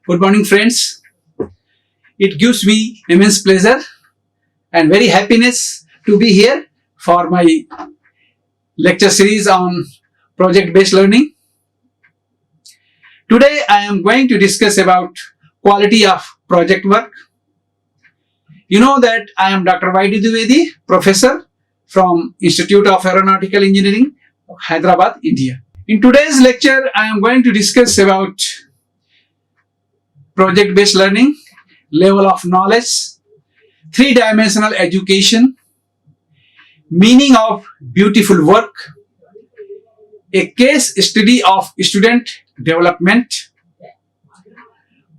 Good morning, friends. It gives me immense pleasure and very happiness to be here for my lecture series on project-based learning. Today, I am going to discuss about quality of project work. You know that I am Dr. Dwivedhi, professor from Institute of Aeronautical Engineering, Hyderabad, India. In today's lecture, I am going to discuss about project-based learning, level of knowledge, three-dimensional education, meaning of beautiful work, a case study of student development,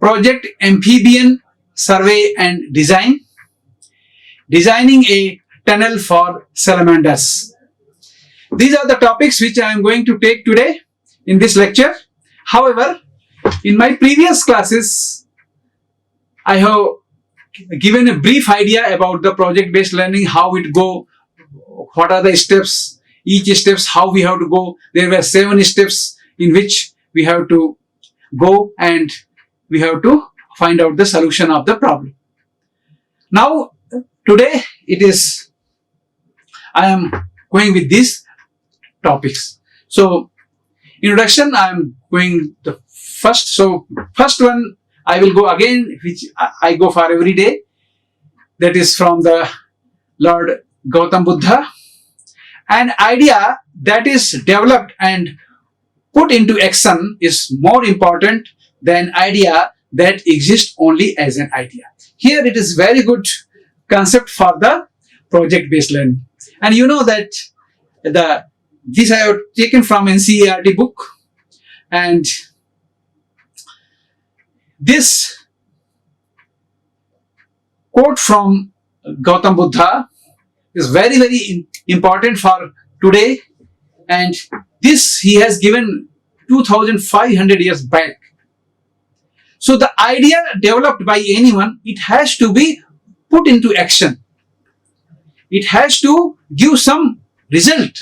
project amphibian survey and design, designing a tunnel for salamanders. These are the topics which I am going to take today in this lecture. However, in my previous classes, I have given a brief idea about the project-based learning, how it go, what are the steps, each steps, how we have to go. There were 7 steps in which we have to go and we have to find out the solution of the problem. Now, today I am going with these topics. So, introduction, I am going the first. So, first one I will go again, which I go for every day. That is from the Lord Gautam Buddha. An idea that is developed and put into action is more important than idea that exists only as an idea. Here it is very good concept for the project-based learning. And you know that this I have taken from NCERT book, and this quote from Gautam Buddha is very, very important for today, and this he has given 2500 years back. So the idea developed by anyone, it has to be put into action. It has to give some result.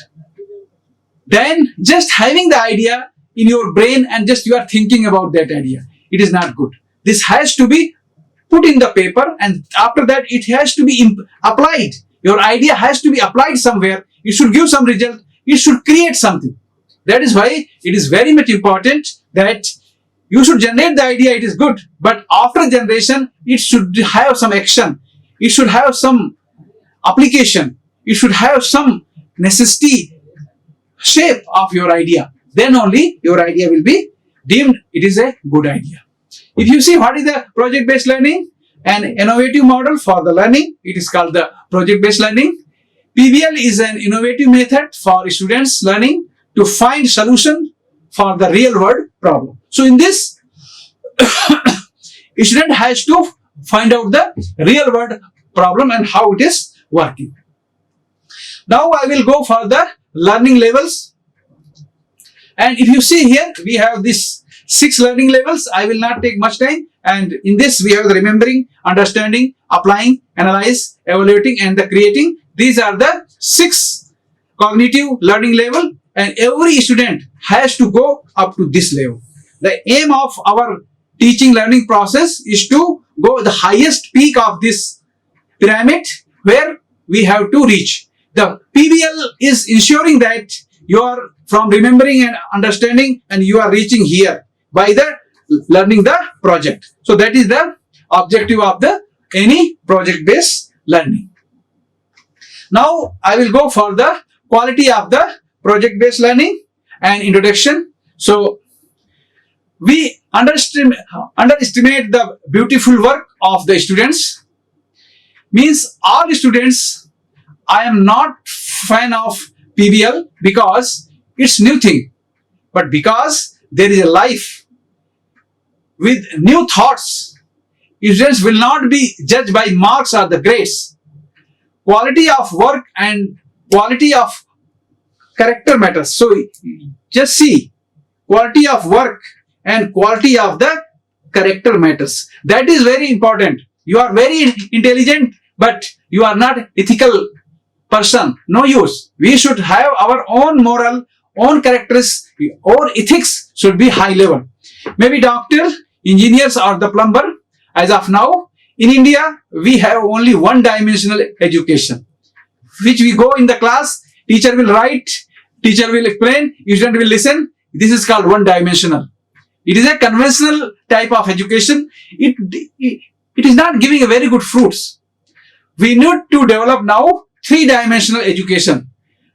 Then just having the idea in your brain and just you are thinking about that idea, it is not good. This has to be put in the paper, and after that it has to be applied. Your idea has to be applied somewhere. It should give some result. It should create something. That is why it is very much important that you should generate the idea. It is good, but after generation, it should have some action. It should have some application. It should have some necessity, shape of your idea. Then only your idea will be deemed it is a good idea. If you see what is the project-based learning, an innovative model for the learning, it is called the project-based learning. PBL is an innovative method for students learning to find solution for the real world problem. So in this, student has to find out the real world problem and how it is working. Now I will go for the learning levels. And if you see here, we have this 6 learning levels. I will not take much time. And in this, we have the remembering, understanding, applying, analyze, evaluating, and the creating. These are the 6 cognitive learning level. And every student has to go up to this level. The aim of our teaching learning process is to go the highest peak of this pyramid where we have to reach. The PBL is ensuring that you are from remembering and understanding and you are reaching here by the learning the project. So that is the objective of the any project-based learning. Now I will go for the quality of the project-based learning and introduction. So we underestimate the beautiful work of the students. Means all students, I am not fan of PBL because it's new thing, but because there is a life with new thoughts. Students will not be judged by marks or the grades. Quality of work and quality of character matters. So just see, quality of work and quality of the character matters. That is very important. You are very intelligent, but you are not ethical person. No use. We should have our own moral, own characteristics, or ethics should be high level. Maybe doctor, engineers or the plumber. As of now, in India, we have only one-dimensional education, which we go in the class, teacher will write, teacher will explain, student will listen. This is called one-dimensional. It is a conventional type of education. It is not giving a very good fruits. We need to develop now three-dimensional education,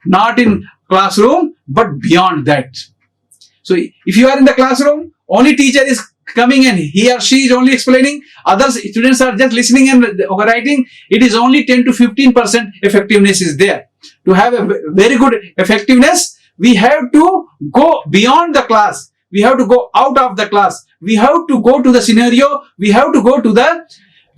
not in classroom, but beyond that. So if you are in the classroom, only teacher is coming and he or she is only explaining, other students are just listening and writing, it is only 10 to 15% effectiveness is there. To have a very good effectiveness, we have to go beyond the class. We have to go out of the class. We have to go to the scenario. We have to go to the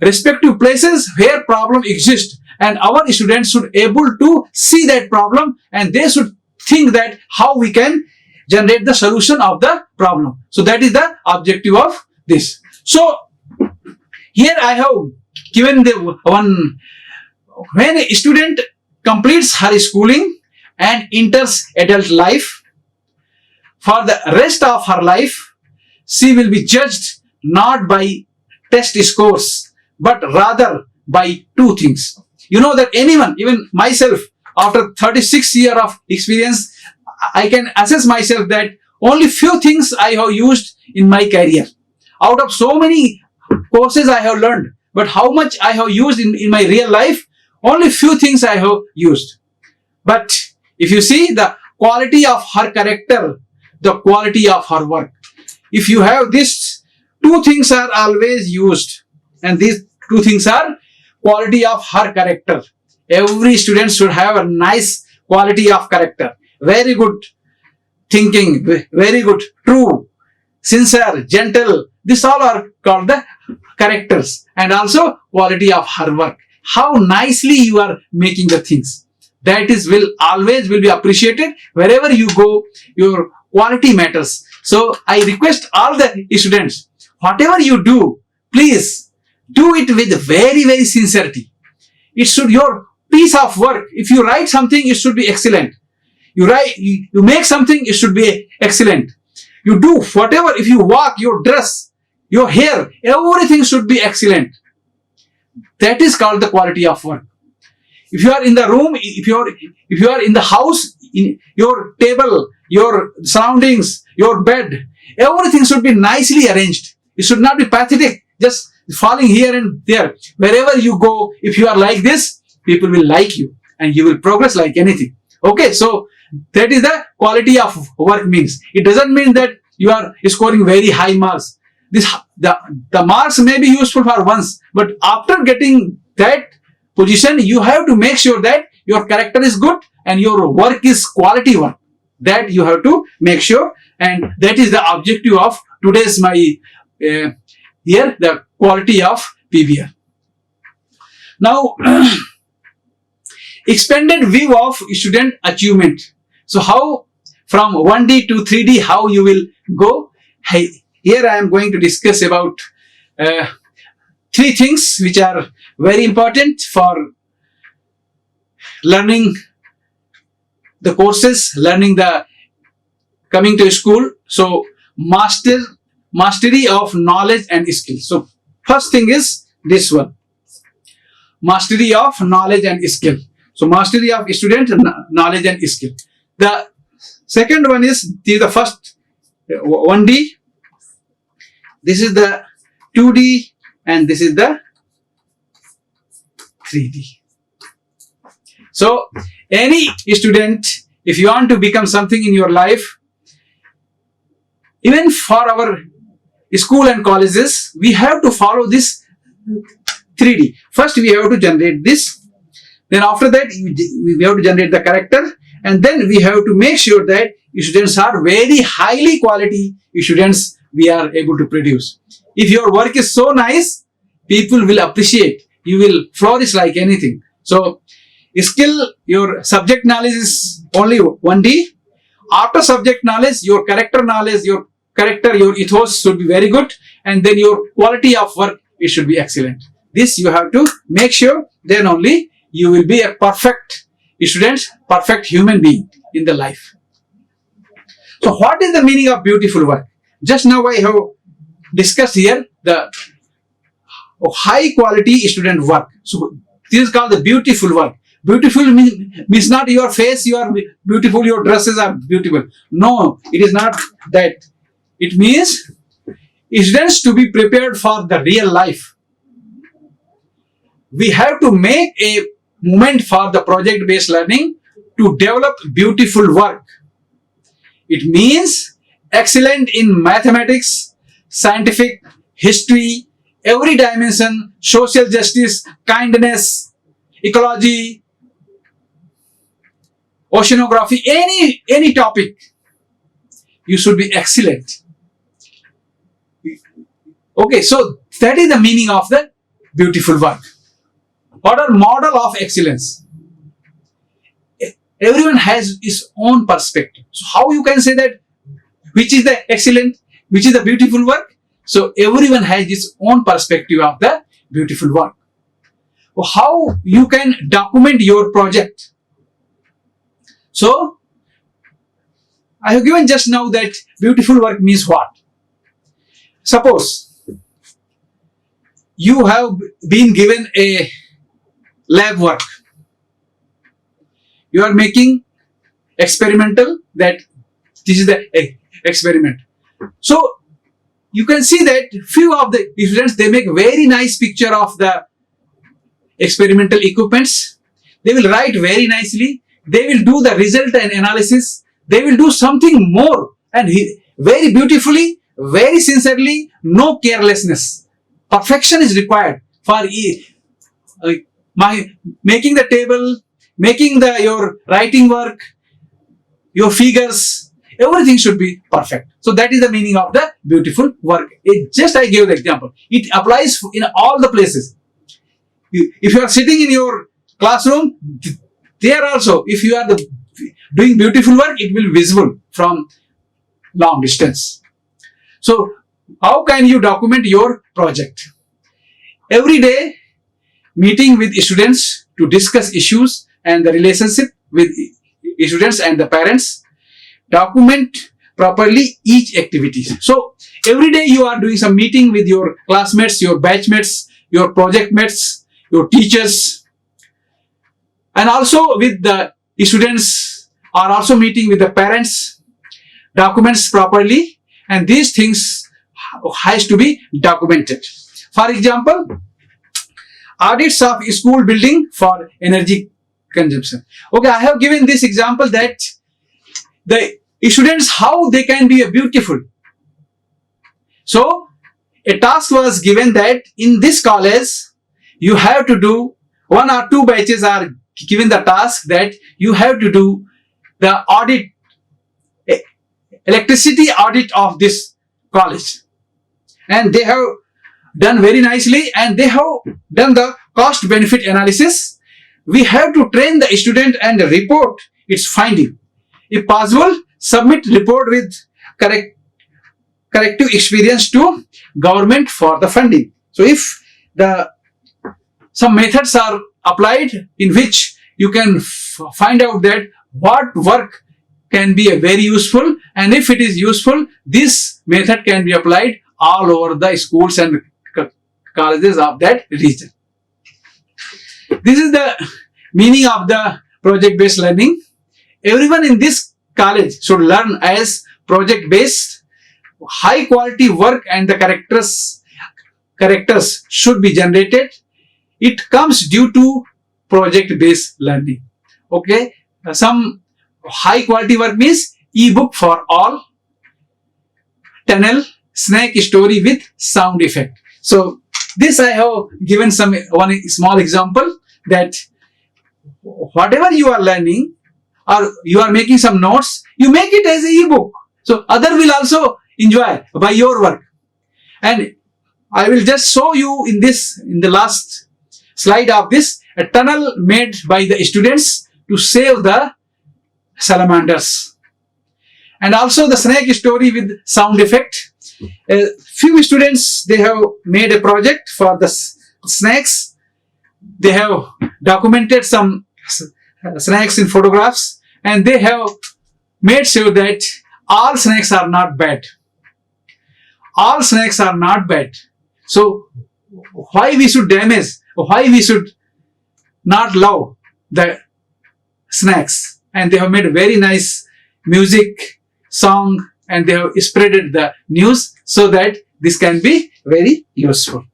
respective places where problem exists. And our students should able to see that problem and they should think that how we can generate the solution of the problem. So that is the objective of this. So here I have given the one, when a student completes her schooling and enters adult life, for the rest of her life, she will be judged not by test scores, but rather by two things. You know that anyone, even myself, after 36 years of experience, I can assess myself that only few things I have used in my career. Out of so many courses I have learned, but how much I have used in my real life, only few things I have used. But if you see the quality of her character, the quality of her work, if you have this, two things are always used, and these two things are quality of her character. Every student should have a nice quality of character. Very good thinking, very good, true, sincere, gentle. These all are called the characters. And also quality of her work. How nicely you are making the things. That is will always will be appreciated. Wherever you go, your quality matters. So I request all the students, whatever you do, please do it with very, very sincerity. It should your piece of work. If you write something, it should be excellent. You make something, it should be excellent. You do whatever, if you walk, your dress, your hair, everything should be excellent. That is called the quality of work. If you are in the room, if you are in the house, in your table, your surroundings, your bed, everything should be nicely arranged. It should not be pathetic, just falling here and there. Wherever you go, if you are like this, people will like you and you will progress like anything. Okay, so that is the quality of work means. It doesn't mean that you are scoring very high marks. The marks may be useful for once, but after getting that position, you have to make sure that your character is good and your work is quality work. That you have to make sure, and that is the objective of today's my here, the quality of PBR. Now, expanded view of student achievement. So how from 1D to 3D, how you will go? Here I am going to discuss about three things which are very important for learning the courses, learning the coming to school. So mastery of knowledge and skill. So first thing is this one, mastery of knowledge and skill. So mastery of student knowledge and skill. The second one is the first 1D. This is the 2D and this is the 3D. So any student, if you want to become something in your life, even for our school and colleges, we have to follow this 3D. First we have to generate this. Then after that, we have to generate the character. And then we have to make sure that students are very highly quality students we are able to produce. If your work is so nice, people will appreciate. You will flourish like anything. So, skill, your subject knowledge is only 1D. After subject knowledge, your character knowledge, your character, your ethos should be very good. And then your quality of work, it should be excellent. This you have to make sure, then only you will be a perfect student, perfect human being in the life. So what is the meaning of beautiful work? Just now I have discussed here the high quality student work. So this is called the beautiful work. Beautiful means not your face, you are beautiful, your dresses are beautiful. No, it is not that. It means students to be prepared for the real life. We have to make a movement for the project-based learning to develop beautiful work. It means excellent in mathematics, scientific, history, every dimension, social justice, kindness, ecology, oceanography, any topic, you should be excellent. Okay, so that is the meaning of the beautiful work. What are model of excellence? Everyone has his own perspective. So how you can say that which is the excellent, which is the beautiful work? So everyone has his own perspective of the beautiful work. How you can document your project? So I have given just now that beautiful work means what? Suppose you have been given a lab work. You are making experimental, that this is the experiment. So you can see that few of the students, they make very nice picture of the experimental equipments. They will write very nicely. They will do the result and analysis. They will do something more and very beautifully, very sincerely, no carelessness. Perfection is required for making the table, making your writing work, your figures, everything should be perfect. So that is the meaning of the beautiful work. I gave the example. It applies in all the places. If you are sitting in your classroom, there also, if you are doing beautiful work, it will be visible from long distance. So how can you document your project? Every day, meeting with students to discuss issues and the relationship with students and the parents. Document properly each activity. So every day you are doing some meeting with your classmates, your batchmates, your project mates, your teachers, and also with the students are also meeting with the parents. Documents properly, and these things has to be documented. For example, audits of school building for energy consumption. Okay, I have given this example that the students, how they can be beautiful. So a task was given that in this college you have to do, 1 or 2 batches are given the task that you have to do the audit, electricity audit of this college, and they have done very nicely and they have done the cost benefit analysis. We have to train the student and report its finding. If possible, submit report with corrective experience to government for the funding. So if some methods are applied in which you can find out that what work can be very useful, and if it is useful, this method can be applied all over the schools and colleges of that region. This is the meaning of the project-based learning. Everyone in this college should learn as project-based. High quality work and the characters should be generated. It comes due to project-based learning. Okay, some high quality work means ebook for all, tunnel, snake story with sound effect. So this I have given one small example that whatever you are learning or you are making some notes, you make it as an ebook. So other will also enjoy by your work. And I will just show you in the last slide of this, a tunnel made by the students to save the salamanders. And also the snake story with sound effect. Few students, they have made a project for the snakes. They have documented some snakes in photographs, and they have made sure that all snakes are not bad. all snakes are not bad. So why we should damage, why we should not love the snakes? And they have made very nice music, song, and they have spreaded the news so that this can be very useful.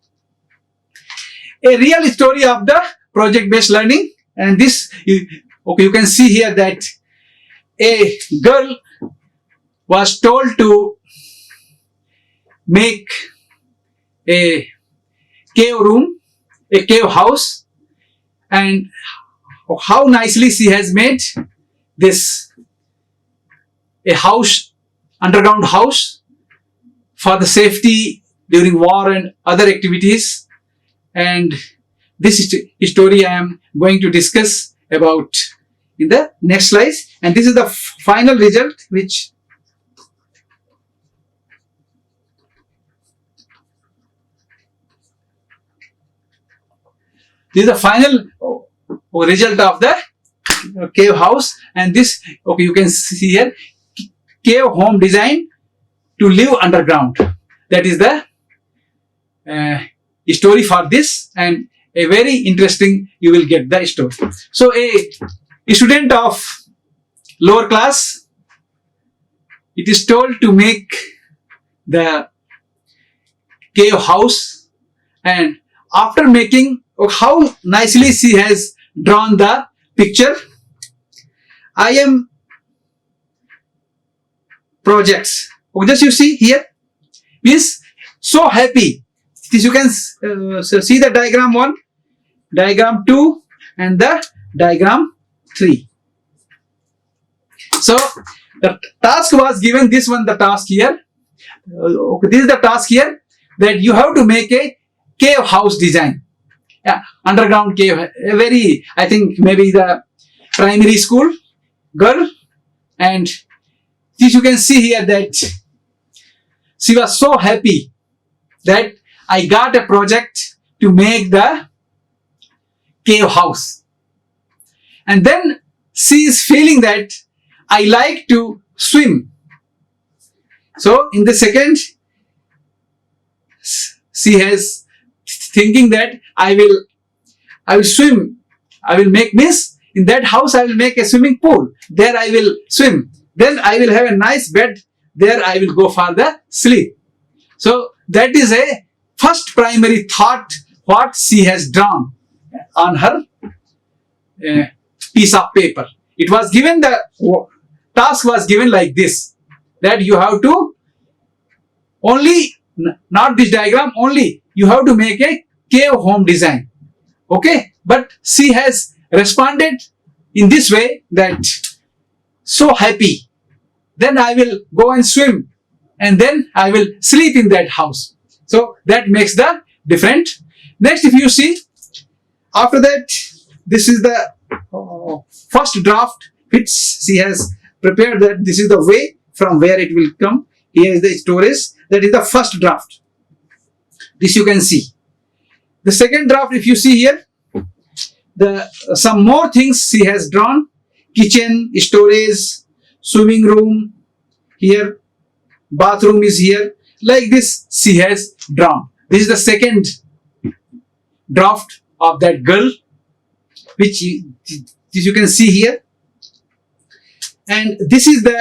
A real story of the project-based learning, and this, you can see here that a girl was told to make a cave room, a cave house, and how nicely she has made this, a house, underground house for the safety during war and other activities. And this story I am going to discuss about in the next slide. And this is the final result, which this is the final result of the cave house. And this, okay, you can see here, cave home design to live underground. That is the story for this, and a very interesting, you will get the story. So a student of lower class, it is told to make the cave house, and after making, how nicely she has drawn the picture. I am projects. Just you see here is so happy. This you can see the diagram 1, diagram 2, and the diagram 3. So the task was given, this one the task here. This is the task here, that you have to make a cave house design. Yeah, underground cave, a very, I think maybe the primary school girl. And this you can see here that she was so happy that I got a project to make the cave house. And then she is feeling that I like to swim. So in the second, she has thinking that I will swim. I will make this. In that house, I will make a swimming pool. There I will swim. Then I will have a nice bed. There I will go for the sleep. So that is a first primary thought what she has drawn on her piece of paper. It was given, the task was given like this, that you have to only, not this diagram, only you have to make a cave home design. Okay, but she has responded in this way, that so happy, then I will go and swim, and then I will sleep in that house. So that makes the different. Next, if you see, after that, this is the first draft which she has prepared, that this is the way from where it will come. Here is the storage. That is the first draft. This you can see. The second draft, if you see here, some more things she has drawn. Kitchen, storage, swimming room, here, bathroom is here. Like this she has drawn. This is the second draft of that girl, which you can see here. And this is the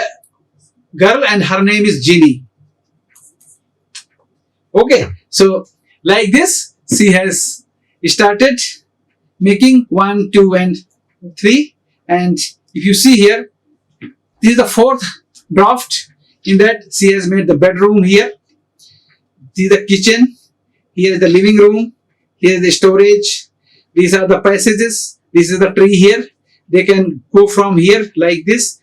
girl, and her name is Ginny. Okay, so like this she has started making 1, 2, and 3. And if you see here, this is the fourth draft. In that she has made the bedroom here. This is the kitchen. Here is the living room. Here is the storage. These are the passages. This is the tree here. They can go from here like this.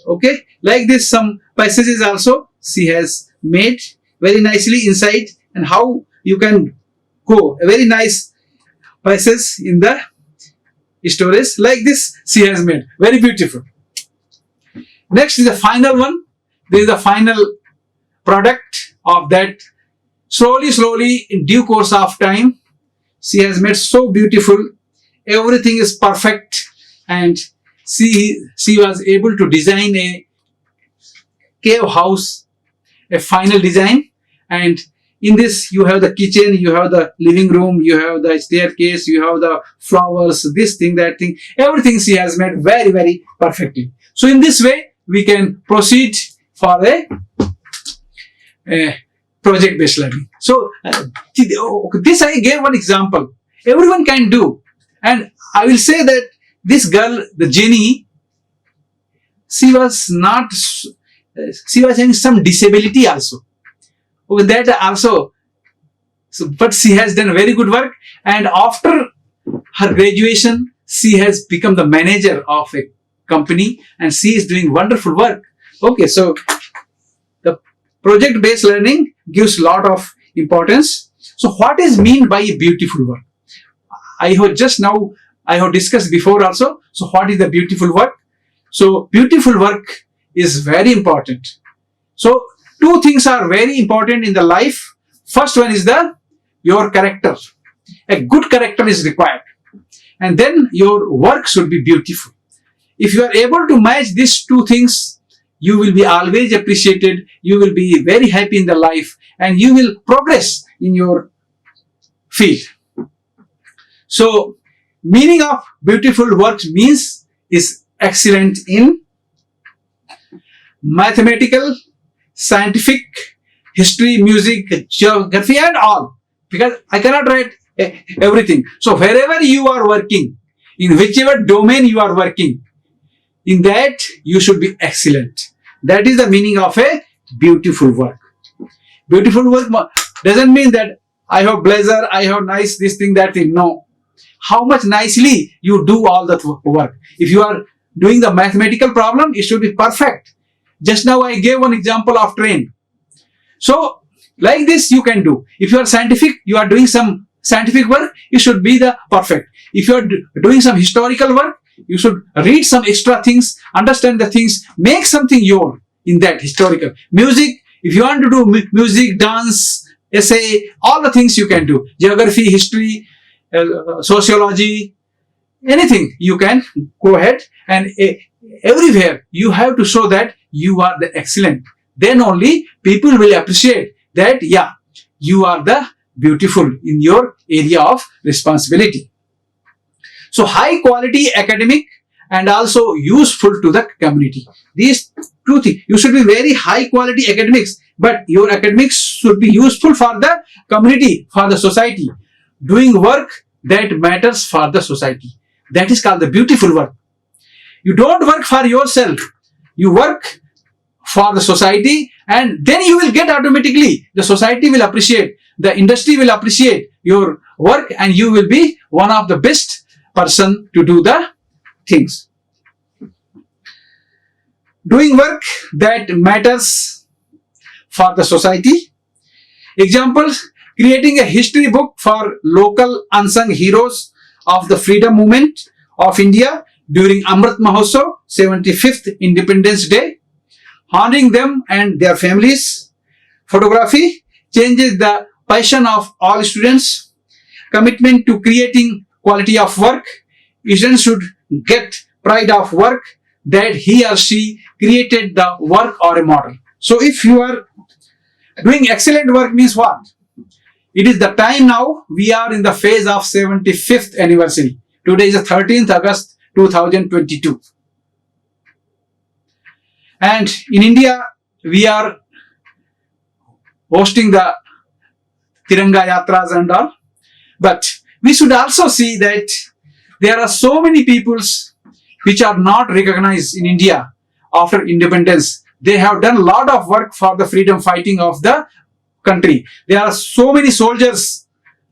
Okay, like this some passages also she has made very nicely inside, and how you can go a very nice passage in the storage. Like this she has made very beautiful. Next is the final one. This is the final product of that. Slowly in due course of time she has made so beautiful. Everything is perfect, and she was able to design a cave house, a final design. And in this, you have the kitchen, you have the living room, you have the staircase, you have the flowers, this thing, that thing. Everything she has made very, very perfectly. So in this way, we can proceed for a project-based learning. So this I gave one example. Everyone can do. And I will say that this girl, the Jenny, she was having some disability also. With that also, but she has done very good work, and after her graduation, she has become the manager of a company, and she is doing wonderful work. Okay, so the project-based learning gives a lot of importance. So what is mean by beautiful work? I have discussed before also. So what is the beautiful work? So beautiful work is very important. So two things are very important in the life. First one is your character. A good character is required. And then your work should be beautiful. If you are able to match these two things, you will be always appreciated, you will be very happy in the life, and you will progress in your field. So, meaning of beautiful works means is excellent in mathematical, scientific, history, music, geography, and all. Because I cannot write everything. So wherever you are working, in whichever domain you are working, in that you should be excellent. That is the meaning of a beautiful work. Beautiful work doesn't mean that I have blazer, I have nice this thing, that thing. No. How much nicely you do all that work. If you are doing the mathematical problem, it should be perfect. Just now I gave one example of train. So like this you can do. If you are scientific, you are doing some scientific work, it should be the perfect. If you are doing some historical work, you should read some extra things, understand the things, make something your in that historical. Music, if you want to do music, dance, essay, all the things you can do. Geography, history, sociology, anything you can go ahead, and everywhere you have to show that you are the excellent. Then only people will appreciate that, yeah, you are the beautiful in your area of responsibility. So high quality academic and also useful to the community. These two things. You should be very high quality academics, but your academics should be useful for the community, for the society. Doing work that matters for the society. That is called the beautiful work. You don't work for yourself. You work for the society, and then you will get automatically, the society will appreciate, the industry will appreciate your work, and you will be one of the best person to do the things. Doing work that matters for the society. Examples, creating a history book for local unsung heroes of the freedom movement of India during Amrit Mahotsav, 75th Independence Day, honoring them and their families. Photography changes the passion of all students. Commitment to creating quality of work. Students should get pride of work that he or she created the work or a model. So if you are doing excellent work means what? It is the time now we are in the phase of 75th anniversary. Today is the 13th August 2022. And in India, we are hosting the Tiranga Yatras and all. But we should also see that there are so many peoples which are not recognized in India after independence. They have done a lot of work for the freedom fighting of the country. There are so many soldiers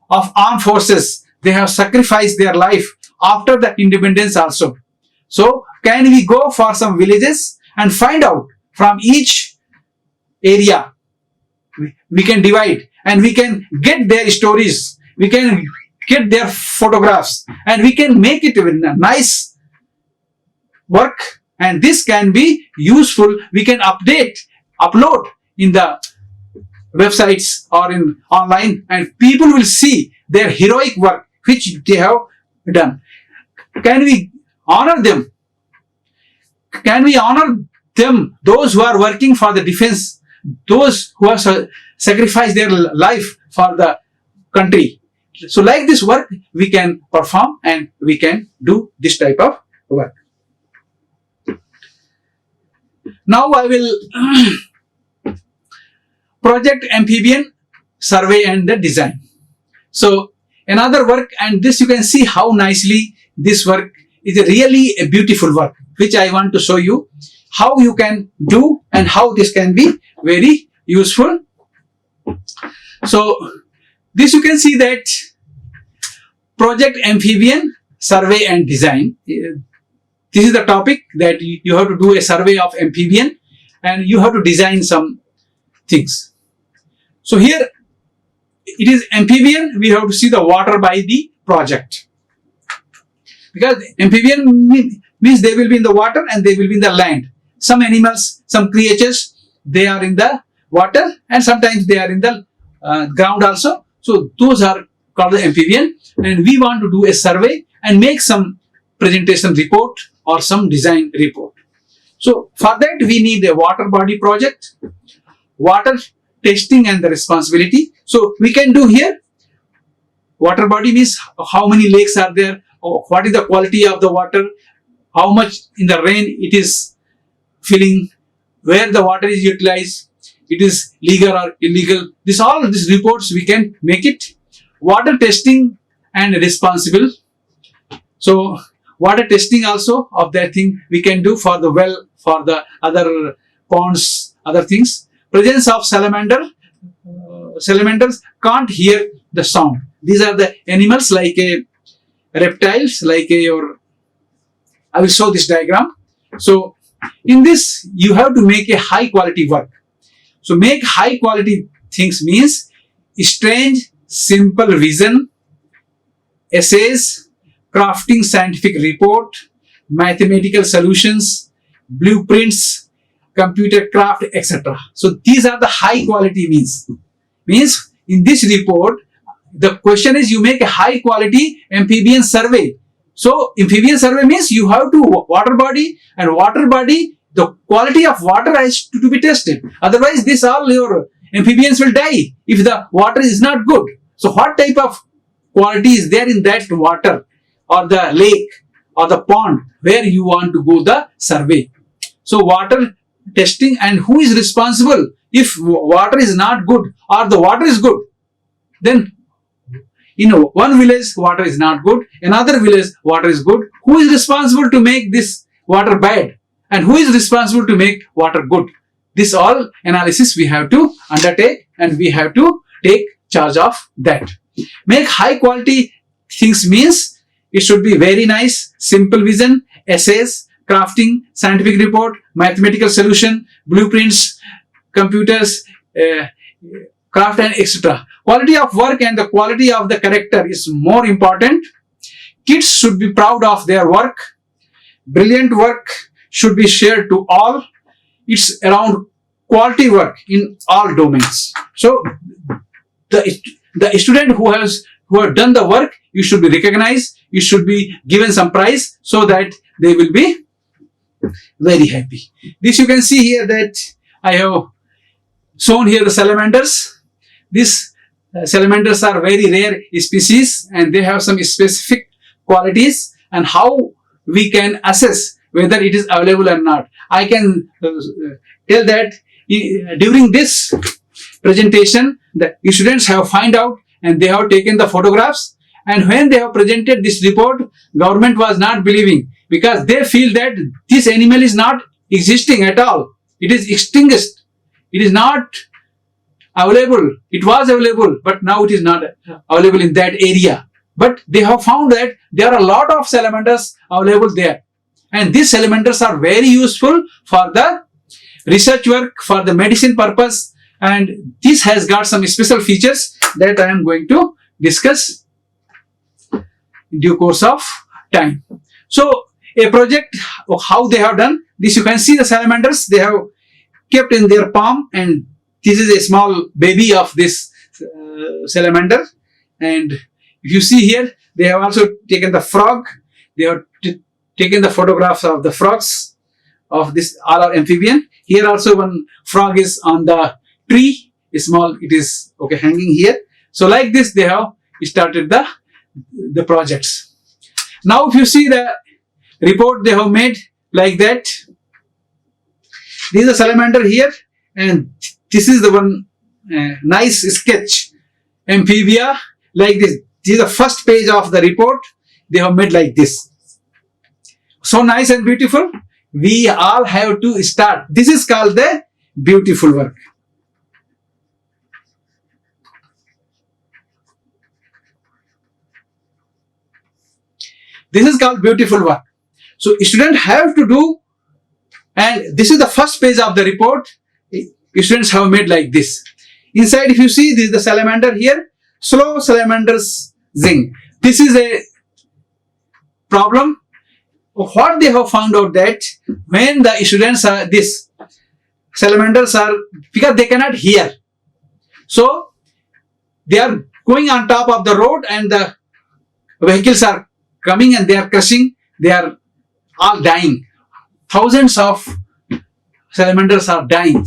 of armed forces. They have sacrificed their life after the independence also. So can we go for some villages and find out from each area? We can divide and we can get their stories. We can get their photographs and we can make it with a nice work, and this can be useful. We can upload in the websites or in online, and people will see their heroic work which they have done. Can we honor them? Can we honor them, those who are working for the defense those who have sacrificed their life for the country. So like this work we can perform and we can do this type of work. Now I will project amphibian survey and the design. So another work, and this you can see how nicely this work is really a beautiful work, which I want to show you how you can do and how this can be very useful. So this you can see that project amphibian survey and design. This is the topic that you have to do a survey of amphibian and you have to design some things. So here it is amphibian, we have to see the water by the project. Because amphibian means they will be in the water and they will be in the land. Some animals, some creatures, they are in the water and sometimes they are in the ground also. So those are called the amphibian, and we want to do a survey and make some presentation report or some design report. So for that we need a water body project, water testing and the responsibility. So we can do here water body means how many lakes are there, or what is the quality of the water, how much in the rain it is filling, where the water is utilized, it is legal or illegal. This all these reports we can make it. Water testing and responsible. So water testing also of that thing we can do for the well, for the other ponds, other things. Presence of salamander. Salamanders can't hear the sound. These are the animals like a reptiles, like a I will show this diagram. So in this you have to make a high quality work. So make high quality things means strange, simple vision, essays, crafting scientific report, mathematical solutions, blueprints, computer craft, etc. So these are the high quality means. Means in this report, the question is you make a high quality amphibian survey. So amphibian survey means you have to water body, and water body, the quality of water has to be tested. Otherwise this all your amphibians will die if the water is not good. So what type of quality is there in that water or the lake or the pond where you want to go the survey. So water testing, and who is responsible if water is not good or the water is good. Then one village water is not good, another village water is good. Who is responsible to make this water bad and who is responsible to make water good? This all analysis we have to undertake and we have to take charge of that. Make high quality things means it should be very nice, simple vision, essays, crafting, scientific report, mathematical solution, blueprints, computers, craft and etc. Quality of work and the quality of the character is more important. Kids should be proud of their work. Brilliant work should be shared to all. It's around quality work in all domains. So the student who have done the work, you should be recognized, you should be given some prize so that they will be very happy. This you can see here that I have shown here the salamanders. These salamanders are very rare species and they have some specific qualities, and how we can assess whether it is available or not. I can tell that during this presentation the students have find out and they have taken the photographs, and when they have presented this report, government was not believing because they feel that this animal is not existing at all. It is extinguished. It is not available. It was available, but now it is not available in that area. But they have found that there are a lot of salamanders available there. And these salamanders are very useful for the research work, for the medicine purpose. And this has got some special features that I am going to discuss in due course of time. So a project, how they have done this, you can see the salamanders, they have kept in their palm, and this is a small baby of this salamander. And if you see here, they have also taken the frog, they have taken the photographs of the frogs of this all are amphibian. Here also one frog is on the tree, small, it is okay hanging here. So like this they have started the projects. Now if you see the report they have made like that, this is a salamander here, and this is the one nice sketch amphibia like this. This is the first page of the report they have made like this. So nice and beautiful. We all have to start. This is called the beautiful work. This is called beautiful work. So students have to do, and this is the first page of the report. Students have made like this. Inside if you see, this is the salamander here, slow salamanders zing. This is a problem. What they have found out that when the students are, this salamanders are, because they cannot hear, so they are going on top of the road and the vehicles are coming and they are crushing, they are all dying. Thousands of salamanders are dying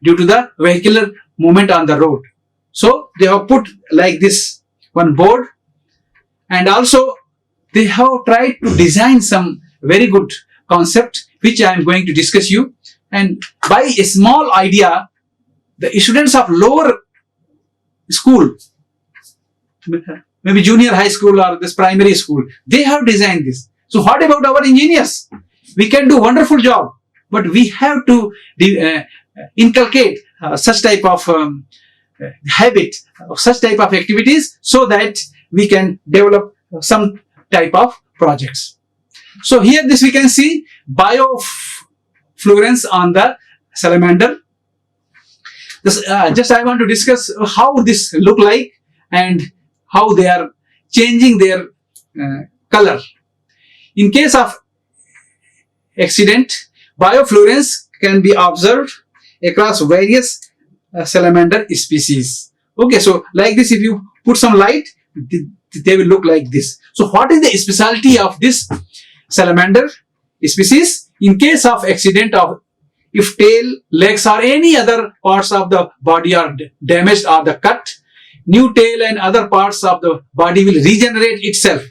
due to the vehicular movement on the road. So they have put like this one board, and also they have tried to design some very good concept which I am going to discuss you. And by a small idea, the students of lower school, maybe junior high school or this primary school, they have designed this. So what about our engineers? We can do wonderful job, but we have to inculcate such type of habit, such type of activities, so that we can develop some type of projects. So here this we can see biofluorescence on the salamander. This, just I want to discuss how this look like and how they are changing their color. In case of accident, biofluorescence can be observed across various salamander species. Okay, so like this, if you put some light, they will look like this. So what is the specialty of this salamander species? In case of accident of, if tail, legs or any other parts of the body are damaged or the cut, new tail and other parts of the body will regenerate itself.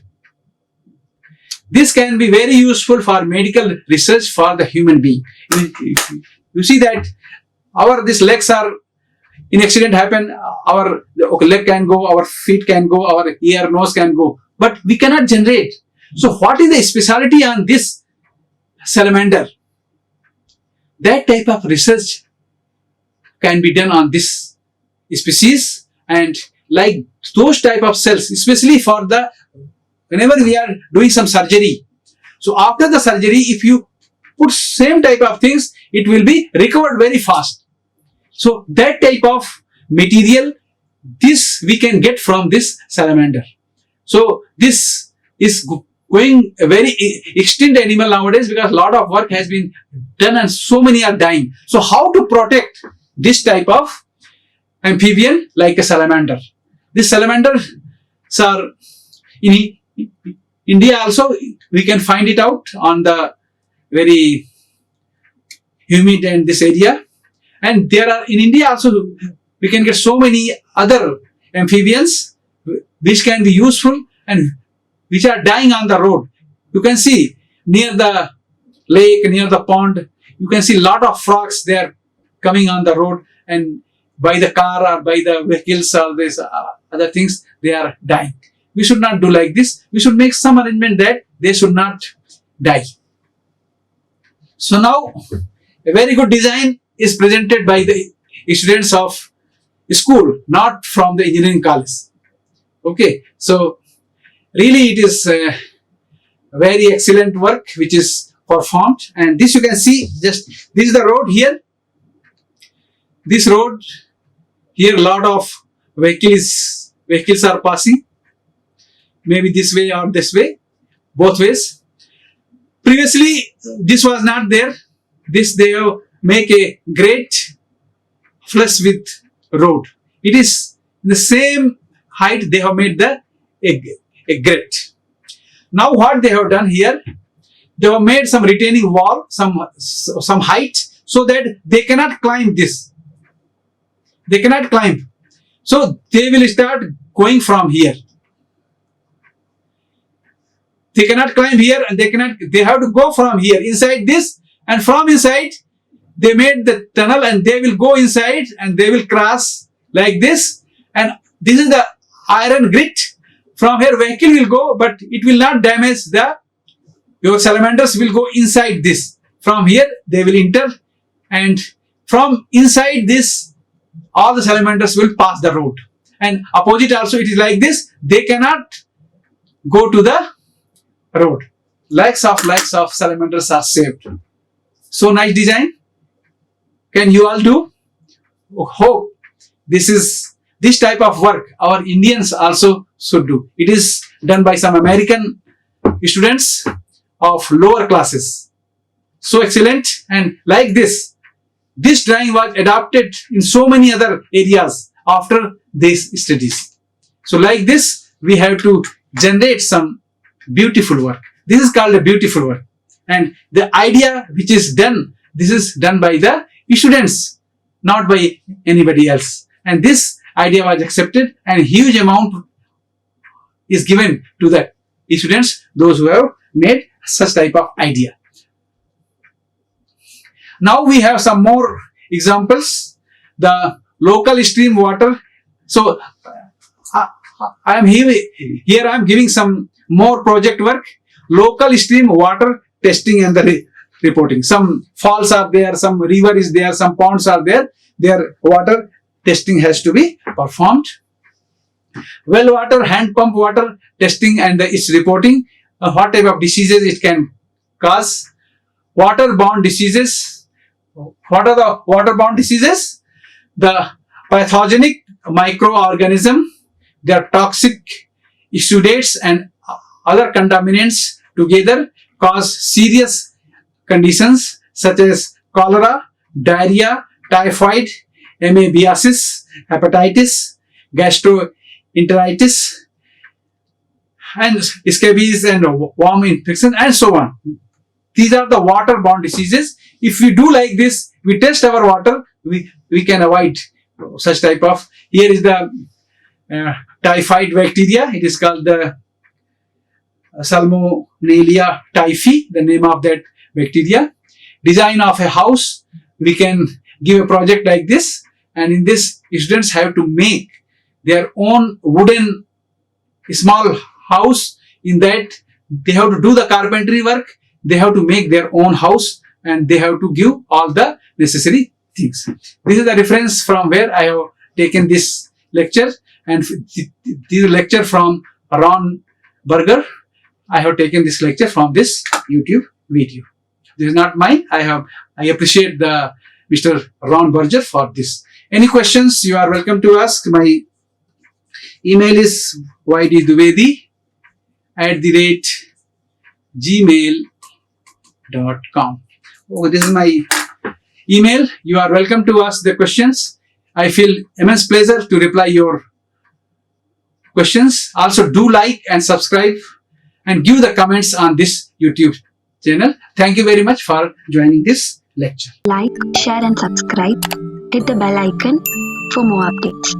This can be very useful for medical research for the human being. You see that these legs are, in accident happen, our leg can go, our feet can go, our ear, nose can go, but we cannot generate. So what is the specialty on this salamander? That type of research can be done on this species, and like those type of cells, especially for the, whenever we are doing some surgery. So after the surgery, if you put same type of things, it will be recovered very fast. So that type of material, this we can get from this salamander. So this is going a very extinct animal nowadays, because a lot of work has been done and so many are dying. So how to protect this type of amphibian like a salamander? This salamanders are in India also, we can find it out on the very humid and this area. And there are in India also, we can get so many other amphibians which can be useful and which are dying on the road. You can see near the lake, near the pond, you can see a lot of frogs there coming on the road, and by the car or by the vehicles or these other things, they are dying. We should not do like this. We should make some arrangement that they should not die. So now, a very good design is presented by the students of school, not from the engineering college. Okay, so really it is very excellent work which is performed. And this you can see, just this is the road here. This road here, a lot of vehicles are passing, maybe this way or this way, both ways. Previously this was not there. This they have make a grate flush with road. It is the same height they have made a grate. Now what they have done here, they have made some retaining wall, some height, so that they cannot climb this. They cannot climb. So they will start going from here. They cannot climb here, and they have to go from here inside this, and from inside they made the tunnel, and they will go inside and they will cross like this, and this is the iron grit. From here vehicle will go, but it will not damage your salamanders will go inside this. From here they will enter, and from inside this all the salamanders will pass the road. And opposite also it is like this, they cannot go to the road. Lakhs of salamanders are saved. So nice design. Can you all do? Hope this type of work our Indians also should do. It is done by some American students of lower classes. So excellent. And like this drawing was adopted in so many other areas after these studies. So like this we have to generate some beautiful work. This is called a beautiful work. And the idea which is done, this is done by the students, not by anybody else. And this idea was accepted, and a huge amount is given to the students, those who have made such type of idea. Now we have some more examples. The local stream water. So I am here I am giving some more project work. Local stream water testing and the reporting. Some falls are there, some river is there, some ponds are there. Their water testing has to be performed. Well water, hand pump water testing and its reporting. What type of diseases it can cause. Waterborne diseases. What are the waterborne diseases? The pathogenic microorganism, their toxic exudates and other contaminants together cause serious conditions such as cholera, diarrhea, typhoid, amoebiasis, hepatitis, gastroenteritis, and scabies and worm infection, and so on. These are the waterborne diseases. If we do like this, we test our water, we can avoid such type of. Here is the typhoid bacteria. It is called the Salmonella typhi, the name of that bacteria. Design of a house. We can give a project like this, and in this students have to make their own wooden small house. In that they have to do the carpentry work, they have to make their own house, and they have to give all the necessary things. This is the reference from where I have taken this lecture, and this is a lecture from Ron Berger. I have taken this lecture from this YouTube video. This is not mine. I appreciate the Mr. Ron Berger for this. Any questions you are welcome to ask. My email is ydduvedhi@gmail.com. Oh, this is my email. You are welcome to ask the questions. I feel immense pleasure to reply your questions. Also do like and subscribe and give the comments on this YouTube channel. Thank you very much for joining this lecture. Like, share and subscribe. Hit the bell icon for more updates.